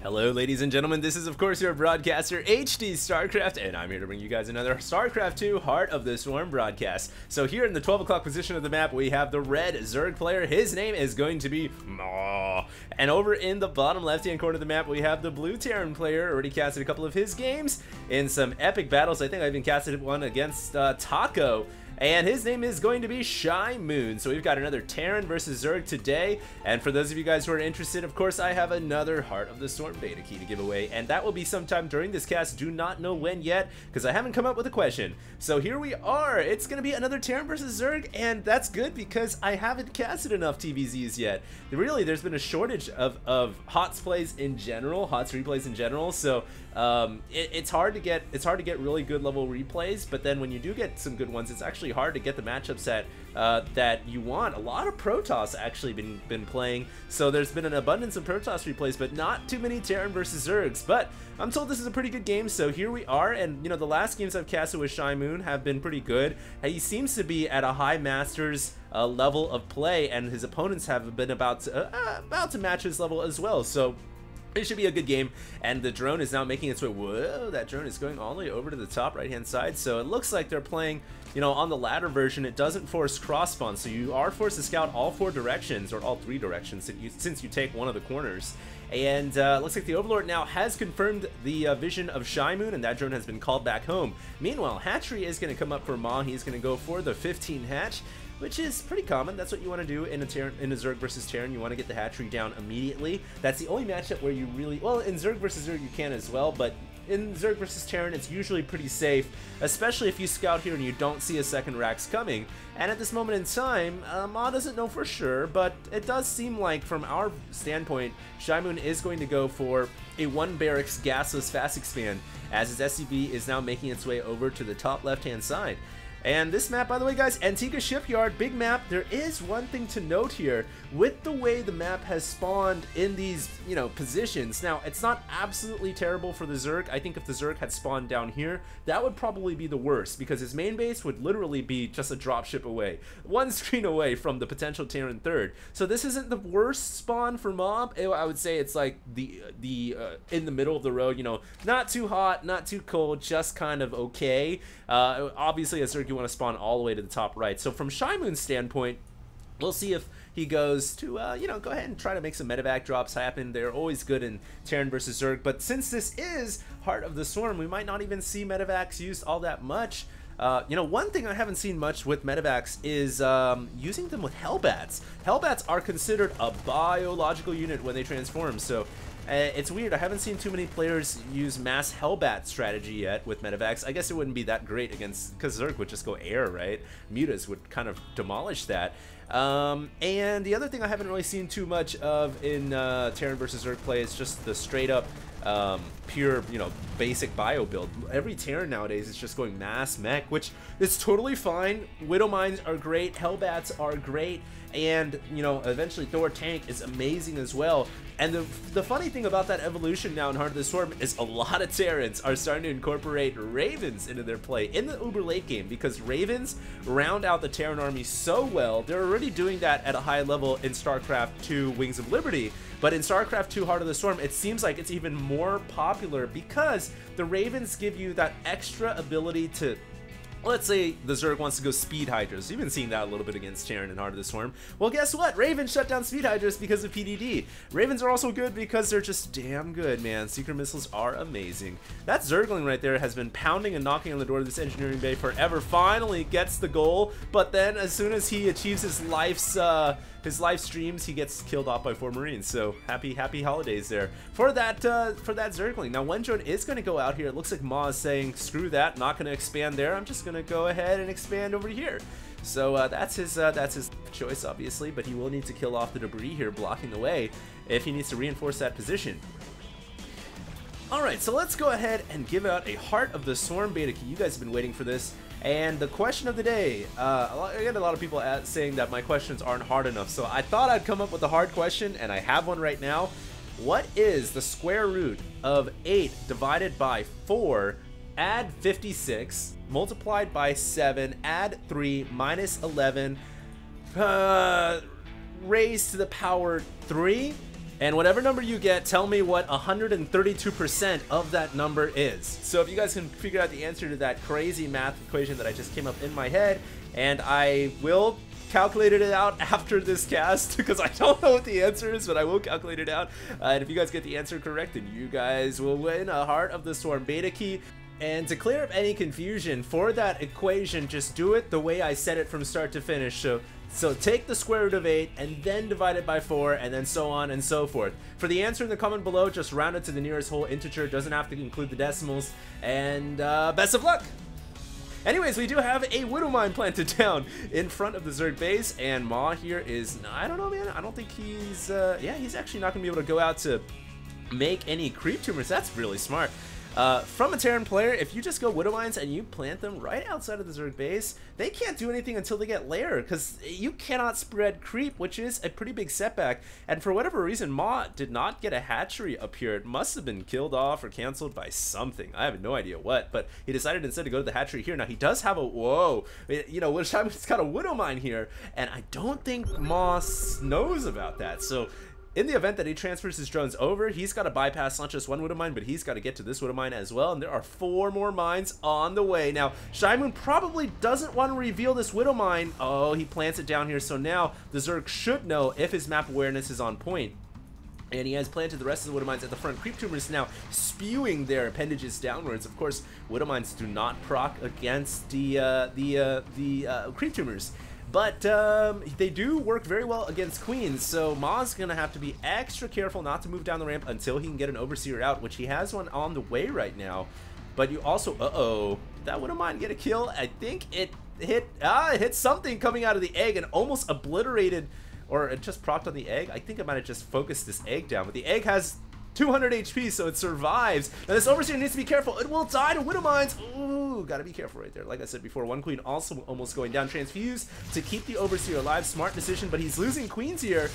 Hello ladies and gentlemen, this is of course your broadcaster HD StarCraft, and I'm here to bring you guys another StarCraft 2 Heart of the Swarm broadcast. So here in the 12 o'clock position of the map, we have the red Zerg player. His name is going to be Maw. And over in the bottom left-hand corner of the map, we have the blue Terran player. Already casted a couple of his games in some epic battles. I think I even casted one against Taco. And his name is going to be Shimoon. So we've got another Terran versus Zerg today. And for those of you guys who are interested, of course, I have another Heart of the Storm beta key to give away. And that will be sometime during this cast. Do not know when yet, because I haven't come up with a question. So here we are. It's going to be another Terran versus Zerg. And that's good because I haven't casted enough TVZs yet. Really, there's been a shortage of HOTS plays in general, HOTS replays in general. So it's hard to get really good level replays. But then when you do get some good ones, it's actually hard to get the matchups that you want. A lot of Protoss actually been playing, so there's been an abundance of Protoss replays, but not too many Terran versus Zergs. But I'm told this is a pretty good game, so here we are. And you know, the last games I've casted with Shimoon have been pretty good. He seems to be at a high Masters level of play, and his opponents have been about to match his level as well. So it should be a good game, and the drone is now making its way. Whoa, that drone is going all the way over to the top right-hand side, so it looks like they're playing, you know, on the ladder version. It doesn't force cross-spawn, so you are forced to scout all 4 directions, or all 3 directions, since you take one of the corners. And looks like the Overlord now has confirmed the vision of Shimoon, and that drone has been called back home. Meanwhile, Hatchery is going to come up for Maw. He's going to go for the 15 hatch, which is pretty common. That's what you want to do in a Zerg versus Terran. You want to get the hatchery down immediately. That's the only matchup where you really, well, in Zerg versus Zerg you can as well, but in Zerg versus Terran it's usually pretty safe, especially if you scout here and you don't see a second Rax coming. And at this moment in time, Maw doesn't know for sure, but it does seem like from our standpoint, Shimoon is going to go for a 1 barracks gasless fast expand, as his SCV is now making its way over to the top left-hand side. And this map, by the way, guys, Antigua Shipyard, big map. There is one thing to note here with the way the map has spawned in these, you know, positions. Now, it's not absolutely terrible for the Zerg. I think if the Zerg had spawned down here, that would probably be the worst, because his main base would literally be just a dropship away, 1 screen away from the potential Terran third. So this isn't the worst spawn for Mob. I would say it's like the in the middle of the road, you know, not too hot, not too cold, just kind of okay. Obviously, as Zerg, you want to spawn all the way to the top right. So from Shimoon's standpoint, we'll see if he goes to, you know, go ahead and try to make some medevac drops happen. They're always good in Terran versus Zerg, but since this is Heart of the Swarm, we might not even see medevacs used all that much. You know, one thing I haven't seen much with medevacs is using them with Hellbats. Hellbats are considered a biological unit when they transform, so it's weird. I haven't seen too many players use mass Hellbat strategy yet with medevacs. I guess it wouldn't be that great against, because Zerg would just go air, right? Mutas would kind of demolish that. And the other thing I haven't really seen too much of in Terran versus Zerg play is just the straight up pure, you know, basic bio build. Every Terran nowadays is just going mass mech, which is totally fine. Widow Mines are great, Hellbats are great, and, you know, eventually Thor Tank is amazing as well. And the funny thing about that evolution now in Heart of the Swarm is a lot of Terrans are starting to incorporate Ravens into their play in the uber late game, because Ravens round out the Terran army so well. They're already doing that at a high level in StarCraft 2 Wings of Liberty, but in StarCraft 2 Heart of the Storm, it seems like it's even more popular because the Ravens give you that extra ability to, let's say the Zerg wants to go Speed Hydras. You've been seeing that a little bit against Terran and Heart of the Swarm. Well, guess what? Ravens shut down Speed Hydras because of PDD. Ravens are also good because they're just damn good, man. Secret missiles are amazing. That Zergling right there has been pounding and knocking on the door of this engineering bay forever. Finally gets the goal, but then as soon as he achieves his life streams, he gets killed off by 4 Marines. So happy holidays there for that Zergling. Now one drone is going to go out here. It looks like Maw is saying, screw that, not going to expand there. I'm just going to go ahead and expand over here. So that's his choice, obviously, but he will need to kill off the debris here blocking the way if he needs to reinforce that position. Alright, so let's go ahead and give out a Heart of the Swarm beta key. You guys have been waiting for this. And the question of the day, I get a lot of people saying that my questions aren't hard enough, so I thought I'd come up with a hard question, and I have one right now. What is the square root of 8 divided by 4, add 56, multiplied by 7, add 3, minus 11, raised to the power 3? And whatever number you get, tell me what 132% of that number is. So if you guys can figure out the answer to that crazy math equation that I just came up in my head, and I will calculate it out after this cast because I don't know what the answer is, but I will calculate it out. And if you guys get the answer correct, then you guys will win a Heart of the Swarm beta key. And to clear up any confusion for that equation, just do it the way I said it from start to finish. So take the square root of 8 and then divide it by 4 and then so on and so forth. For the answer in the comment below, just round it to the nearest whole integer. It doesn't have to include the decimals. And best of luck! Anyways, we do have a Widow Mine planted down in front of the Zerg base, and Ma here is, I don't know, man. I don't think he's, yeah, he's actually not going to be able to go out to make any creep tumors. That's really smart. From a Terran player, if you just go Widow Mines and you plant them right outside of the Zerg base, they can't do anything until they get lair, because you cannot spread creep, which is a pretty big setback. And for whatever reason, Ma did not get a hatchery up here. It must have been killed off or canceled by something. I have no idea what, but he decided instead to go to the hatchery here. Now, he does have a, whoa, you know, he's got a Widow Mine here, and I don't think Ma knows about that. So in the event that he transfers his drones over, he's got to bypass not just one Widow Mine, but he's got to get to this Widow Mine as well, and there are 4 more mines on the way. Now, Shimoon probably doesn't want to reveal this Widow Mine. Oh, he plants it down here, so now the Zerg should know if his map awareness is on point. And he has planted the rest of the Widow Mines at the front. Creep Tumors now spewing their appendages downwards. Of course, Widow Mines do not proc against the Creep Tumors. But they do work very well against Queens, so Ma's going to have to be extra careful not to move down the ramp until he can get an Overseer out, which he has one on the way right now. But you also, uh-oh, that Widow Mine get a kill? I think it hit something coming out of the egg and almost obliterated, or it just procced on the egg. I think I might have just focused this egg down, but the egg has 200 HP, so it survives. Now this Overseer needs to be careful. It will die to Widow Mines. Ooh, gotta be careful right there. Like I said before, one Queen also almost going down. Transfuse to keep the Overseer alive. Smart decision, but he's losing Queens here.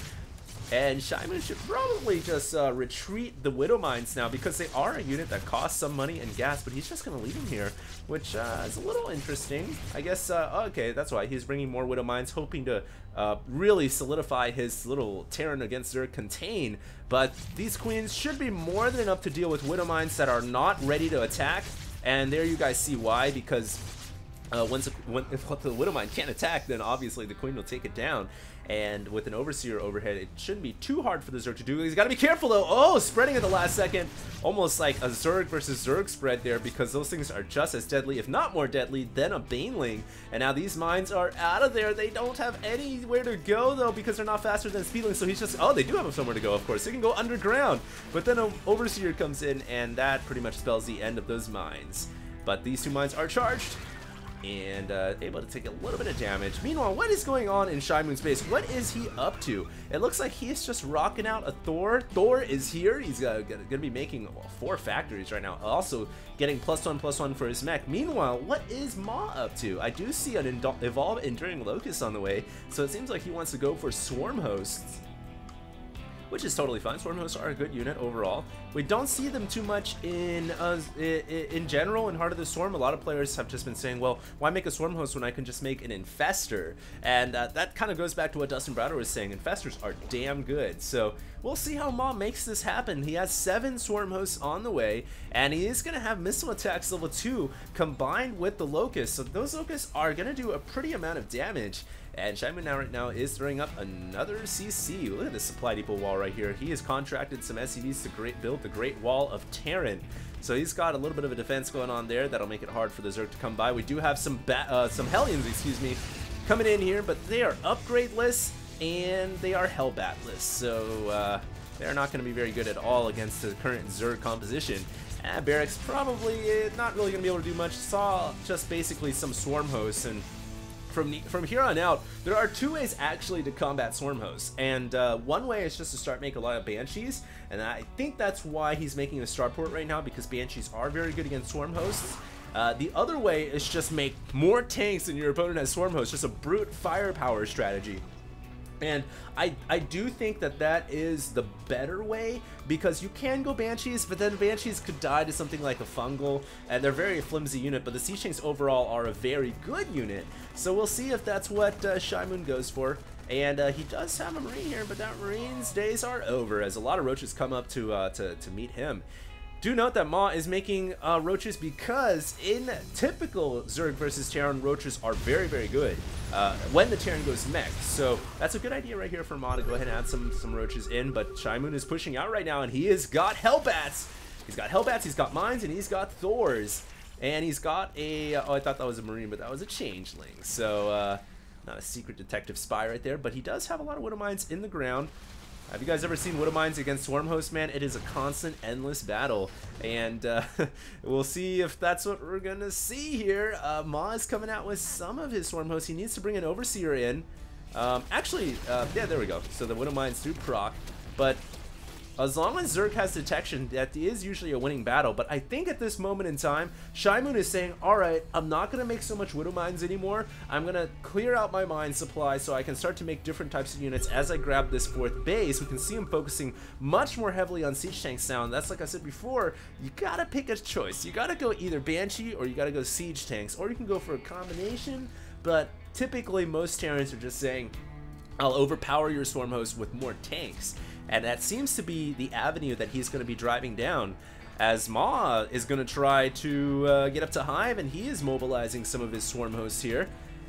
And Shimoon should probably just retreat the Widow Mines now, because they are a unit that costs some money and gas, but he's just going to leave them here, which is a little interesting. I guess, okay, that's why he's bringing more Widow Mines, hoping to really solidify his little Terran against Zerg contain. But these Queens should be more than enough to deal with Widow Mines that are not ready to attack. And there you guys see why, because if the Widow Mine can't attack, then obviously the Queen will take it down. And with an Overseer overhead, it shouldn't be too hard for the Zerg to do. He's got to be careful though. Oh, spreading at the last second. Almost like a Zerg versus Zerg spread there, because those things are just as deadly, if not more deadly, than a Baneling. And now these mines are out of there. They don't have anywhere to go though, because they're not faster than Speedling. So he's just, oh, they do have somewhere to go, of course. They can go underground. But then an Overseer comes in, and that pretty much spells the end of those mines. But these 2 mines are charged and able to take a little bit of damage. Meanwhile, what is going on in Shimoon's base? What is he up to? It looks like he's just rocking out a Thor. Thor is here. He's gonna be making 4 factories right now, also getting +1/+1 for his mech. Meanwhile, what is Ma up to? I do see an Evolve Enduring Locust on the way, so it seems like he wants to go for Swarm Hosts, which is totally fine. Swarm Hosts are a good unit overall. We don't see them too much in general in Heart of the Swarm. A lot of players have just been saying, well, why make a Swarm Host when I can just make an Infestor? And that kind of goes back to what Dustin Browder was saying. Infestors are damn good. So we'll see how Ma makes this happen. He has 7 Swarm Hosts on the way, and he is going to have Missile Attacks level 2 combined with the Locusts. So those Locusts are going to do a pretty amount of damage. And Shimoon right now is throwing up another CC. Look at this supply depot wall right here. He has contracted some SCVs to build the Great Wall of Terran. So he's got a little bit of a defense going on there. That'll make it hard for the Zerg to come by. We do have some Hellions, excuse me, coming in here, but they are upgradeless and they are Hellbatless. So they're not going to be very good at all against the current Zerg composition. Barracks probably not really going to be able to do much. Saw just basically some Swarm Hosts, and from here on out, there are 2 ways actually to combat Swarm Hosts, and one way is just to start making a lot of Banshees, and I think that's why he's making a starport right now, because Banshees are very good against Swarm Hosts. The other way is just make more tanks than your opponent has Swarm Hosts, just a brute firepower strategy. And I do think that that is the better way, because you can go Banshees, but then Banshees could die to something like a Fungal, and they're a very flimsy unit, but the Siege Tanks overall are a very good unit. So we'll see if that's what Shimoon goes for. And he does have a Marine here, but that Marine's days are over as a lot of roaches come up to meet him. Do note that Ma is making roaches because in typical Zerg versus Terran, roaches are very, very good when the Terran goes mech. So that's a good idea right here for Ma to go ahead and add some roaches in. But Shimoon is pushing out right now, and he has got Hellbats. He's got Hellbats, he's got Mines, and he's got Thors. And he's got a, oh, I thought that was a Marine, but that was a Changeling. So not a secret detective spy right there, but he does have a lot of Widow Mines in the ground. Have you guys ever seen Widow Mines against Swarm Host, man? It is a constant, endless battle, and we'll see if that's what we're gonna see here. Ma is coming out with some of his Swarm Hosts. He needs to bring an Overseer in. Yeah, there we go. So the Widow Mines do proc, but as long as Zerg has detection, that is usually a winning battle. But I think at this moment in time, Shimoon is saying, alright, I'm not going to make so much Widow Mines anymore. I'm going to clear out my mine supply so I can start to make different types of units as I grab this 4th base. We can see him focusing much more heavily on Siege Tanks now. And that's, like I said before, you got to pick a choice. You got to go either Banshee or you got to go Siege Tanks. Or you can go for a combination. But typically, most Terrans are just saying, I'll overpower your Swarm Host with more tanks. And that seems to be the avenue that he's going to be driving down, as Ma is going to try to get up to Hive, and he is mobilizing some of his Swarm Hosts here.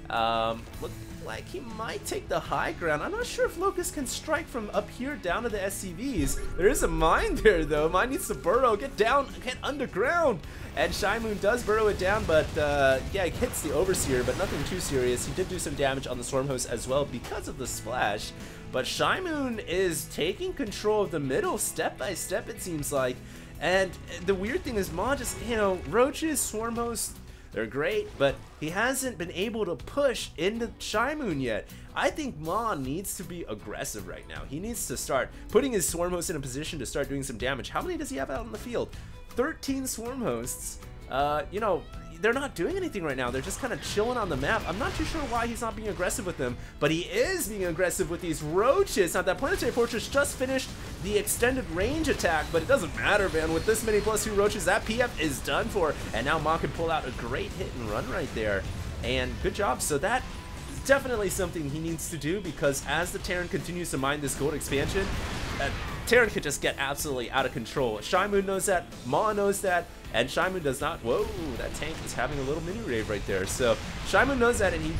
Look like he might take the high ground. I'm not sure if Locust can strike from up here down to the SCVs. There is a mine there, though. Mine needs to burrow. Get down. Get underground. And Shimoon does burrow it down, but yeah, it hits the Overseer, but nothing too serious. He did do some damage on the Swarm Host as well because of the splash. But Shimoon is taking control of the middle step by step, it seems like. And the weird thing is Ma just, you know, roaches, Swarm Hosts, they're great, but he hasn't been able to push into Shimoon yet. I think Ma needs to be aggressive right now. He needs to start putting his Swarm Host in a position to start doing some damage. How many does he have out on the field? 13 Swarm Hosts. You know, they're not doing anything right now. They're just kind of chilling on the map. I'm not too sure why he's not being aggressive with them, but he is being aggressive with these roaches. Now, that Planetary Fortress just finished the extended range attack, but it doesn't matter, man. With this many +2 roaches, that PF is done for, and now Ma can pull out a great hit and run right there. And good job. So that is definitely something he needs to do, because as the Terran continues to mine this gold expansion, Terran could just get absolutely out of control. Shimoon knows that, Ma knows that, and Shimoon does not. Whoa, that tank is having a little mini rave right there. So Shimoon knows that, and he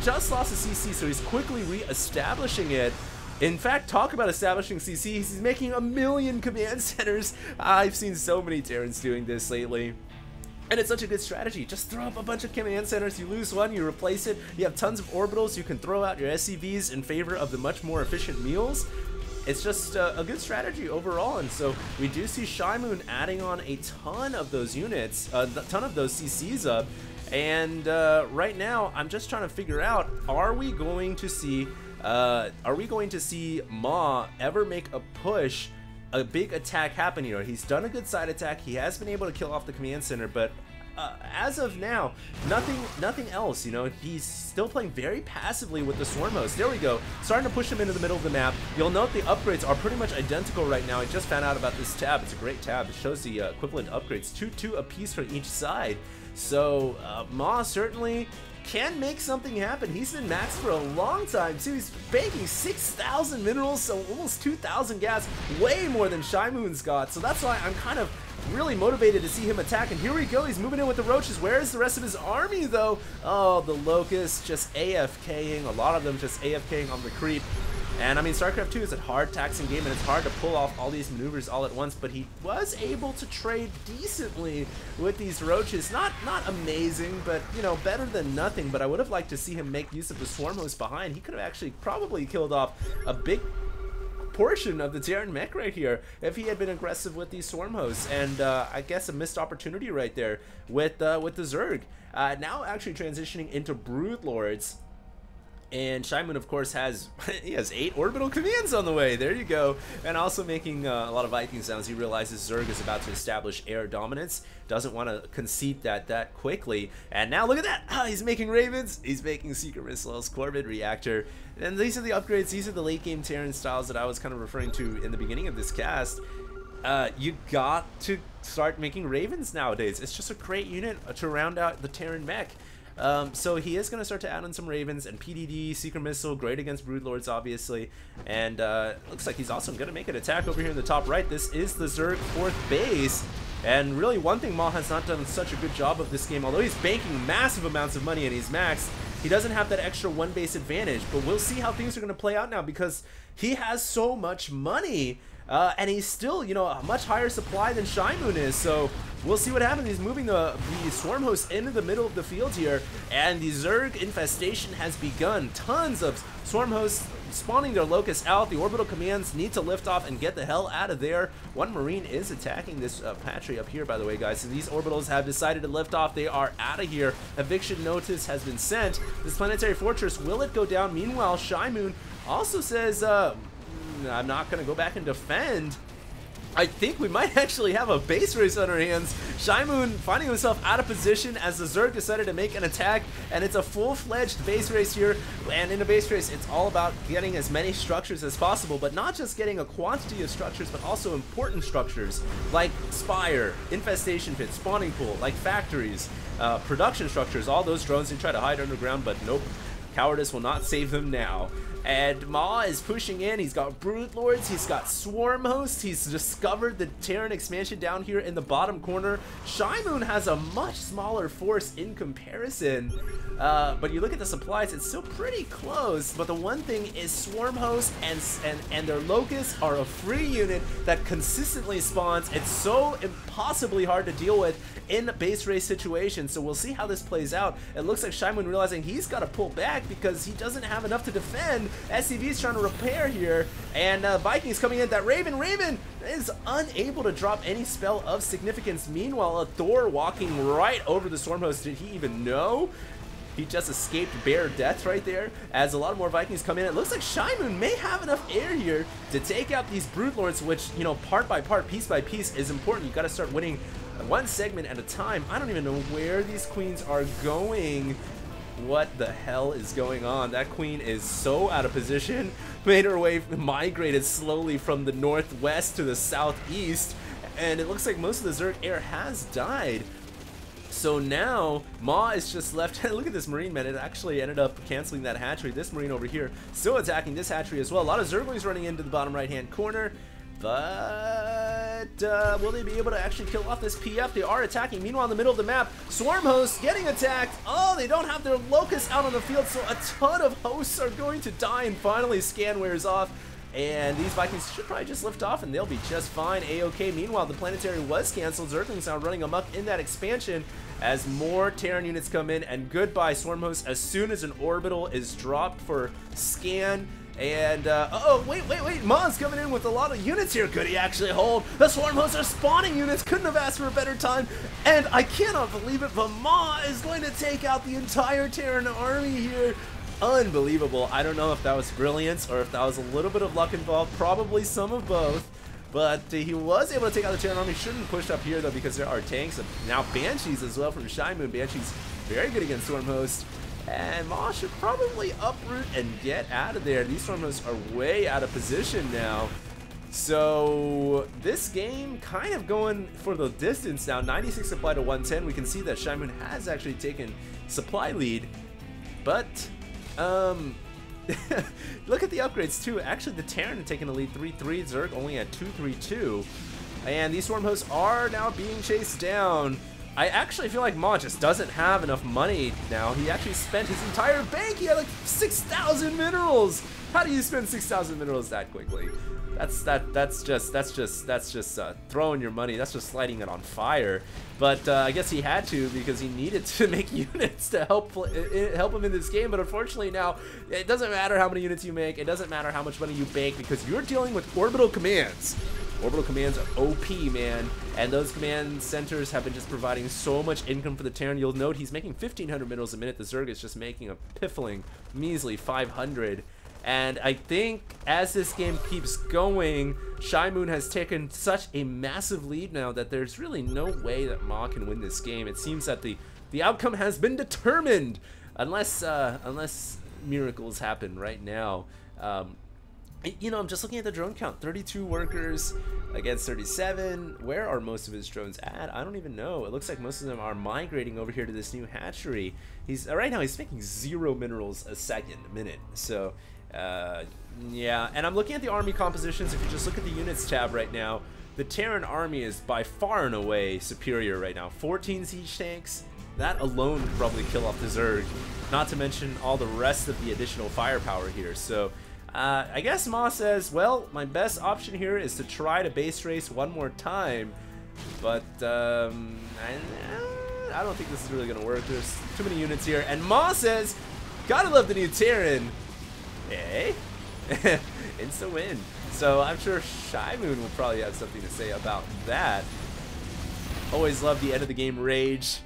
just lost a CC, so he's quickly re-establishing it. In fact, talk about establishing CC, he's making 1 million command centers. I've seen so many Terrans doing this lately. And it's such a good strategy. Just throw up a bunch of command centers, you lose one, you replace it, you have tons of orbitals, you can throw out your SCVs in favor of the much more efficient meals. It's just a good strategy overall, and so we do see Shimoon adding on a ton of those units, a ton of those CCs up, and right now I'm just trying to figure out, are we going to see Ma ever make a push, a big attack happen here? He's done a good side attack, he has been able to kill off the command center, but as of now, nothing else, you know. He's still playing very passively with the Swarm Host. There we go, starting to push him into the middle of the map. You'll note the upgrades are pretty much identical right now. I just found out about this tab. It's a great tab. It shows the equivalent upgrades, 2 apiece for each side. So Ma certainly can make something happen. He's been maxed for a long time too. He's banking 6,000 minerals, so almost 2,000 gas, way more than Shimoon's got. So that's why I'm kind of really motivated to see him attack. And here we go, he's moving in with the roaches. Where is the rest of his army though? Oh, the Locusts just AFKing, a lot of them just AFKing on the creep. And I mean, StarCraft 2 is a hard taxing game, and it's hard to pull off all these maneuvers all at once, but he was able to trade decently with these roaches. Not amazing, but, you know, better than nothing. But I would have liked to see him make use of the Swarm Host behind. He could have actually probably killed off a big portion of the Terran mech right here if he had been aggressive with these Swarm Hosts. And I guess a missed opportunity right there with the Zerg. Now actually transitioning into Broodlords. And Shimoon, of course, has 8 orbital commands on the way. There you go. And also making a lot of Viking sounds. He realizes Zerg is about to establish air dominance. Doesn't want to concede that quickly. And now look at that. He's making Ravens. He's making Seeker Missiles, Corvid Reactor. And these are the upgrades. These are the late game Terran styles that I was kind of referring to in the beginning of this cast. You got to start making Ravens nowadays. It's just a great unit to round out the Terran mech. So he is going to start to add on some Ravens and PDD, Secret Missile, great against Broodlords, obviously. And looks like he's also going to make an attack over here in the top right. This is the Zerg 4th base. And really, one thing Maw has not done such a good job of this game, although he's banking massive amounts of money and he's maxed, he doesn't have that extra 1 base advantage. But we'll see how things are going to play out now because he has so much money. And he's still, you know, a much higher supply than Shimoon is, so we'll see what happens. He's moving the Swarm Host into the middle of the field here, and the Zerg infestation has begun. Tons of Swarm Hosts spawning their Locust out. The orbital commands need to lift off and get the hell out of there. One Marine is attacking this Patry up here, by the way, guys. So these orbitals have decided to lift off. They are out of here. Eviction notice has been sent. This planetary fortress, will it go down? Meanwhile, Shimoon also says, I'm not going to go back and defend. I think we might actually have a base race on our hands. Shimoon finding himself out of position as the Zerg decided to make an attack, and it's a full-fledged base race here. And in a base race, it's all about getting as many structures as possible, but not just getting a quantity of structures, but also important structures like Spire, Infestation Pit, Spawning Pool, like factories, production structures. All those drones, they try to hide underground, but nope. Cowardice will not save them now. And Maw is pushing in. He's got Broodlords, he's got Swarm Hosts, he's discovered the Terran expansion down here in the bottom corner. Shimoon has a much smaller force in comparison, but you look at the supplies, it's still pretty close. But the one thing is Swarm Hosts and their Locusts are a free unit that consistently spawns. It's so impossibly hard to deal with in base race situations, so we'll see how this plays out. It looks like Shimoon realizing he's got to pull back because he doesn't have enough to defend. SCV's trying to repair here, and Vikings coming in. That Raven is unable to drop any spell of significance. Meanwhile, a Thor walking right over the Storm Host. Did he even know? He just escaped bare death right there as a lot more Vikings come in. It looks like Shimoon may have enough air here to take out these Broodlords, which, you know, part by part, piece by piece is important. You got to start winning one segment at a time. I don't even know where these queens are going. What the hell is going on? That queen is so out of position. Made her way, migrated slowly from the northwest to the southeast, and it looks like most of the Zerg air has died. So now Maw is just left. Look at this Marine, man. It actually ended up canceling that hatchery. This Marine over here still attacking this hatchery as well. A lot of Zerglings running into the bottom right hand corner. But will they be able to actually kill off this PF? They are attacking. Meanwhile, in the middle of the map, Swarm Hosts getting attacked. Oh, they don't have their Locusts out on the field, so a ton of hosts are going to die, and finally scan wears off. And these Vikings should probably just lift off and they'll be just fine, A-okay. Meanwhile, the planetary was canceled. Zerglings now running amok in that expansion as more Terran units come in, and goodbye Swarm Hosts as soon as an orbital is dropped for scan. And, oh, wait, Maw's coming in with a lot of units here. Could he actually hold? The Swarm Hosts are spawning units. Couldn't have asked for a better time. And I cannot believe it, but Maw is going to take out the entire Terran army here. Unbelievable. I don't know if that was brilliance or if that was a little bit of luck involved. Probably some of both. But he was able to take out the Terran army. Shouldn't push up here, though, because there are tanks. Now Banshees as well from Shimoon. Banshees very good against Swarm Hosts. And Maw should probably uproot and get out of there. These Storm Hosts are way out of position now. So this game kind of going for the distance now. 96 supply to 110. We can see that Shimoon has actually taken supply lead. But look at the upgrades too. Actually, the Terran taking the lead 3-3. Zerg only at 2-3-2. And these Swarm Hosts are now being chased down. I actually feel like Maw just doesn't have enough money now. He actually spent his entire bank. He had like 6,000 minerals. How do you spend 6,000 minerals that quickly? That's just throwing your money. That's just lighting it on fire. But I guess he had to because he needed to make units to help him in this game. But unfortunately now, it doesn't matter how many units you make. It doesn't matter how much money you bank because you're dealing with orbital commands. Orbital commands are OP, man, and those command centers have been just providing so much income for the Terran. You'll note he's making 1,500 minerals a minute. The Zerg is just making a piffling, measly 500. And I think as this game keeps going, Shimoon has taken such a massive lead now that there's really no way that Maw can win this game. It seems that the outcome has been determined, unless miracles happen right now. You know, I'm just looking at the drone count. 32 workers against 37. Where are most of his drones at? I don't even know. It looks like most of them are migrating over here to this new hatchery. He's right now he's making 0 minerals a minute. So, yeah. And I'm looking at the army compositions. If you just look at the units tab right now, the Terran army is by far and away superior right now. 14 siege tanks. That alone would probably kill off the Zerg. Not to mention all the rest of the additional firepower here. So, I guess Ma says, well, my best option here is to try to base race one more time, but I don't think this is really going to work. There's too many units here, and Ma says, gotta love the new Terran. Hey, insta win. So I'm sure Shimoon will probably have something to say about that. Always love the end of the game rage.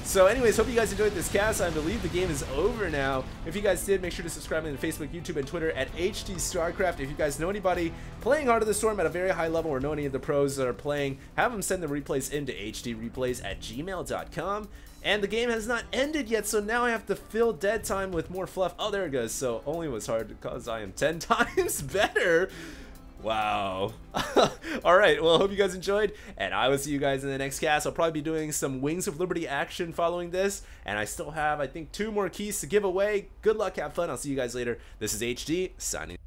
So anyways, hope you guys enjoyed this cast. I believe the game is over now. If you guys did, make sure to subscribe to Facebook, YouTube, and Twitter at HD StarCraft. If you guys know anybody playing Heart of the Storm at a very high level or know any of the pros that are playing, have them send the replays into HDreplays@gmail.com. And the game has not ended yet, so now I have to fill dead time with more fluff. Oh, there it goes. So only was hard because I am 10 times better. Wow. Alright, well, I hope you guys enjoyed, and I will see you guys in the next cast. I'll probably be doing some Wings of Liberty action following this, and I still have, I think, 2 more keys to give away. Good luck, have fun. I'll see you guys later. This is HD, signing.